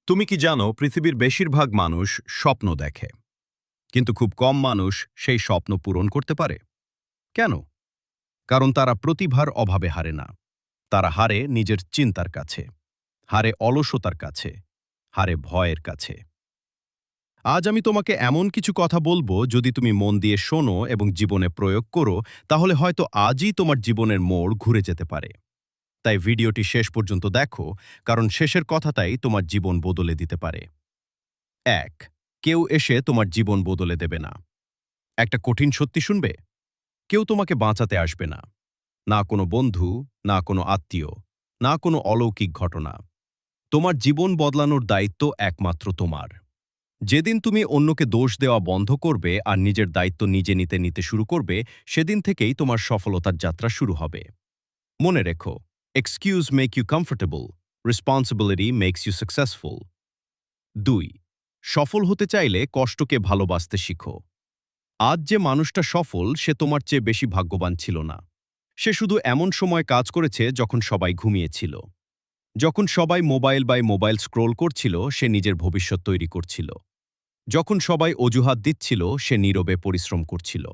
তুমি কি জানো পৃথিবীর বেশিরভাগ মানুষ স্বপ্ন দেখে, কিন্তু খুব কম মানুষ সেই স্বপ্ন পূরণ করতে পারে? কেন? কারণ তারা প্রতিভার অভাবে হারে না। তারা হারে নিজের চিন্তার কাছে, হারে অলসতার কাছে, হারে ভয়ের কাছে। আজ আমি তোমাকে এমন কিছু কথা বলবো, যদি তুমি মন দিয়ে শোনো এবং জীবনে প্রয়োগ করো, তাহলে হয়তো আজই তোমার জীবনের মোড় ঘুরে যেতে পারে। তাই ভিডিওটি শেষ পর্যন্ত দেখো, কারণ শেষের কথাটাই তোমার জীবন বদলে দিতে পারে। ১. কেউ এসে তোমার জীবন বদলে দেবে না। একটা কঠিন সত্যি শুনবে, কেউ তোমাকে বাঁচাতে আসবে না। না কোনো বন্ধু, না কোনো আত্মীয়, না কোনো অলৌকিক ঘটনা। তোমার জীবন বদলানোর দায়িত্ব একমাত্র তোমার। যেদিন তুমি অন্যকে দোষ দেওয়া বন্ধ করবে আর নিজের দায়িত্ব নিজে নিতে নিতে শুরু করবে, সেদিন থেকেই তোমার সফলতার যাত্রা শুরু হবে। মনে রেখো, excuse make you comfortable, responsibility makes you successful. ২. সফল হতে চাইলে কষ্টকে ভালোবাসতে শিখো। আজ যে মানুষটা সফল, সে তোমার চেয়ে বেশি ভাগ্যবান ছিল না। সে শুধু এমন সময় কাজ করেছে যখন সবাই ঘুমিয়েছিল। যখন সবাই মোবাইল স্ক্রোল করছিল, সে নিজের ভবিষ্যৎ তৈরি করছিল। যখন সবাই অজুহাত দিচ্ছিল, সে নীরবে পরিশ্রম করছিল।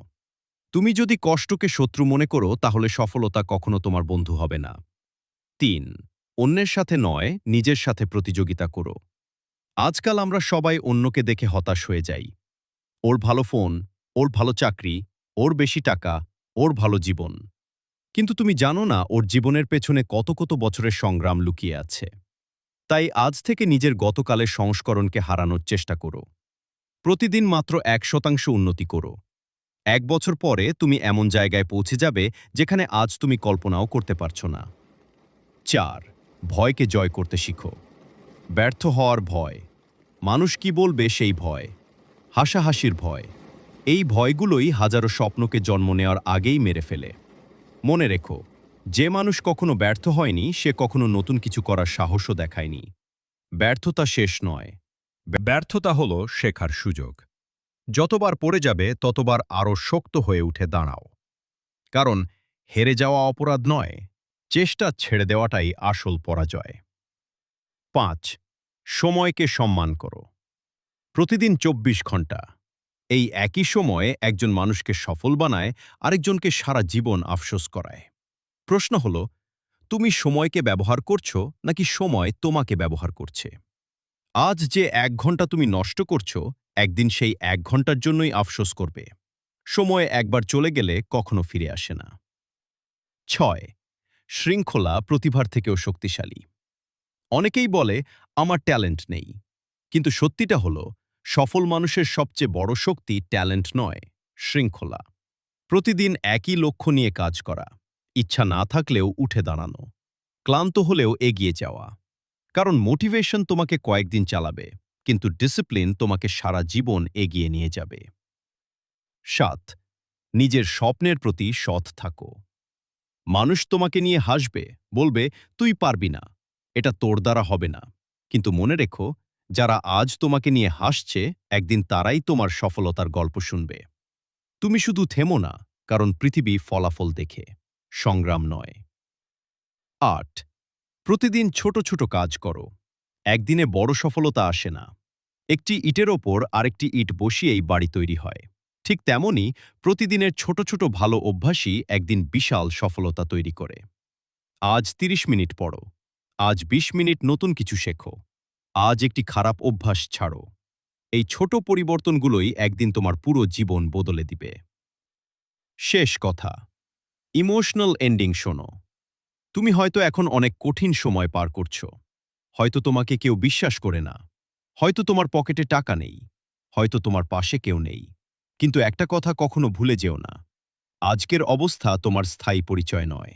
তুমি যদি কষ্টকে শত্রু মনে করো, তাহলে সফলতা কখনো তোমার বন্ধু হবে না। ৩. অন্যের সাথে নয়, নিজের সাথে প্রতিযোগিতা করো। আজকাল আমরা সবাই অন্যকে দেখে হতাশ হয়ে যাই। ওর ভালো ফোন, ওর ভালো চাকরি, ওর বেশি টাকা, ওর ভালো জীবন। কিন্তু তুমি জানো না ওর জীবনের পেছনে কত কত বছরের সংগ্রাম লুকিয়ে আছে। তাই আজ থেকে নিজের গতকালের সংস্করণকে হারানোর চেষ্টা করো। প্রতিদিন মাত্র ১% উন্নতি করো। ১ বছর পরে তুমি এমন জায়গায় পৌঁছে যাবে যেখানে আজ তুমি কল্পনাও করতে পারছো না। ৪. ভয়কে জয় করতে শিখো। ব্যর্থ হওয়ার ভয়, মানুষ কি বলবে সেই ভয়, হাসাহাসির ভয়, এই ভয়গুলোই হাজারো স্বপ্নকে জন্ম নেওয়ার আগেই মেরে ফেলে। মনে রেখো, যে মানুষ কখনো ব্যর্থ হয়নি, সে কখনো নতুন কিছু করার সাহসও দেখায়নি। ব্যর্থতা শেষ নয়, ব্যর্থতা হলো শেখার সুযোগ। যতবার পড়ে যাবে, ততবার আরও শক্ত হয়ে উঠে দাঁড়াও। কারণ হেরে যাওয়া অপরাধ নয়, চেষ্টা ছেড়ে দেওয়াটাই আসল পরাজয়। ৫. সময়কে সম্মান করো। প্রতিদিন ২৪ ঘন্টা। এই একই সময়ে একজন মানুষকে সফল বানায়, আরেকজনকে সারা জীবন আফসোস করায়। প্রশ্ন হলো, তুমি সময়কে ব্যবহার করছো নাকি সময় তোমাকে ব্যবহার করছে? আজ যে ১ ঘন্টা তুমি নষ্ট করছো, একদিন সেই ১ ঘন্টার জন্যই আফসোস করবে। সময় একবার চলে গেলে কখনো ফিরে আসে না। ৬. শৃঙ্খলা প্রতিভার থেকেও শক্তিশালী। অনেকেই বলে আমার ট্যালেন্ট নেই, কিন্তু সত্যিটা হলো, সফল মানুষের সবচেয়ে বড় শক্তি ট্যালেন্ট নয়, শৃঙ্খলা। প্রতিদিন একই লক্ষ্য নিয়ে কাজ করা, ইচ্ছা না থাকলেও উঠে দাঁড়ানো, ক্লান্ত হলেও এগিয়ে যাওয়া। কারণ মোটিভেশন তোমাকে কয়েকদিন চালাবে, কিন্তু ডিসিপ্লিন তোমাকে সারা জীবন এগিয়ে নিয়ে যাবে। ৭. নিজের স্বপ্নের প্রতি সৎ থাকো। মানুষ তোমাকে নিয়ে হাসবে, বলবে তুই পারবি না, এটা তোর দ্বারা হবে না। কিন্তু মনে রেখো, যারা আজ তোমাকে নিয়ে হাসছে, একদিন তারাই তোমার সফলতার গল্প শুনবে। তুমি শুধু থেমো না, কারণ পৃথিবী ফলাফল দেখে, সংগ্রাম নয়। ৮. প্রতিদিন ছোট ছোট কাজ করো। একদিনে বড় সফলতা আসে না। একটি ইটের ওপর আরেকটি ইট বসিয়েই বাড়ি তৈরি হয়। ঠিক তেমনি প্রতিদিনের ছোট ছোট ভালো অভ্যাসই একদিন বিশাল সফলতা তৈরি করে। আজ ৩০ মিনিট পড়ো, আজ ২০ মিনিট নতুন কিছু শেখো, আজ একটি খারাপ অভ্যাস ছাড়ো। এই ছোট পরিবর্তনগুলোই একদিন তোমার পুরো জীবন বদলে দিবে। শেষ কথা, ইমোশনাল এন্ডিং শোনো। তুমি হয়তো এখন অনেক কঠিন সময় পার করছো। হয়তো তোমাকে কেউ বিশ্বাস করে না, হয়তো তোমার পকেটে টাকা নেই, হয়তো তোমার পাশে কেউ নেই। কিন্তু একটা কথা কখনো ভুলে যেও না, আজকের অবস্থা তোমার স্থায়ী পরিচয় নয়।